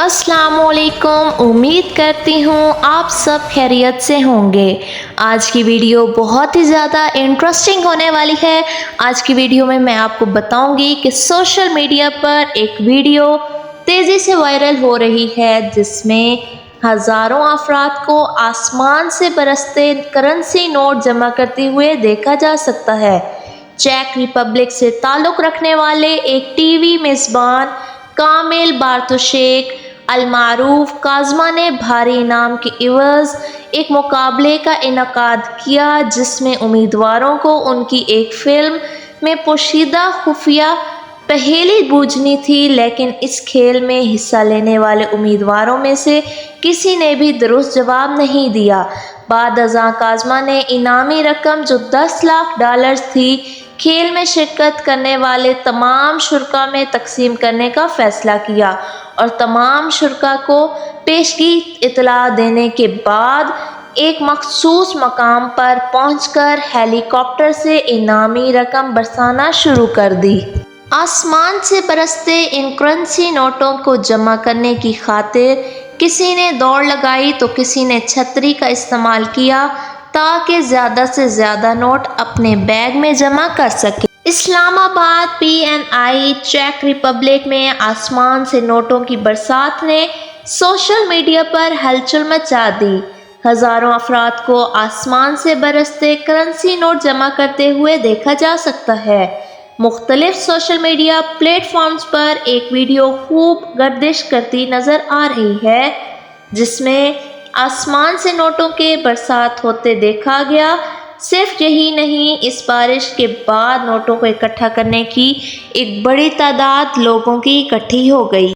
السلام علیکم، امید کرتی ہوں آپ سب خیریت سے ہوں گے۔ آج کی ویڈیو بہت ہی زیادہ انٹرسٹنگ ہونے والی ہے۔ آج کی ویڈیو میں آپ کو بتاؤں گی کہ سوشل میڈیا پر ایک ویڈیو تیزی سے وائرل ہو رہی ہے جس میں ہزاروں افراد کو آسمان سے برستے کرنسی نوٹ جمع کرتے ہوئے دیکھا جا سکتا ہے۔ چیک ریپبلک سے تعلق رکھنے والے ایک ٹی وی میزبان کامل بارتوشیک المعروف کازما نے بھاری انعام کے عوض ایک مقابلے کا انعقاد کیا جس میں امیدواروں کو ان کی ایک فلم میں پوشیدہ خفیہ پہیلی بوجھنی تھی، لیکن اس کھیل میں حصہ لینے والے امیدواروں میں سے کسی نے بھی درست جواب نہیں دیا۔ بعد ازاں کازما نے انعامی رقم جو $10 لاکھ تھی کھیل میں شرکت کرنے والے تمام شرکاء میں تقسیم کرنے کا فیصلہ کیا اور تمام شرکاء کو پیشگی اطلاع دینے کے بعد ایک مخصوص مقام پر پہنچ کر ہیلی کاپٹر سے انعامی رقم برسانا شروع کر دی۔ آسمان سے برستے ان کرنسی نوٹوں کو جمع کرنے کی خاطر کسی نے دوڑ لگائی تو کسی نے چھتری کا استعمال کیا تاکہ زیادہ سے زیادہ نوٹ اپنے بیگ میں جمع کر سکے۔ اسلام آباد PNI چیک ریپبلک میں آسمان سے نوٹوں کی برسات نے سوشل میڈیا پر ہلچل مچا دی۔ ہزاروں افراد کو آسمان سے برستے کرنسی نوٹ جمع کرتے ہوئے دیکھا جا سکتا ہے۔ مختلف سوشل میڈیا پلیٹ فارمز پر ایک ویڈیو خوب گردش کرتی نظر آ رہی ہے جس میں آسمان سے نوٹوں کے برسات ہوتے دیکھا گیا۔ صرف یہی نہیں، اس بارش کے بعد نوٹوں کو اکٹھا کرنے کی ایک بڑی تعداد لوگوں کی اکٹھی ہو گئی۔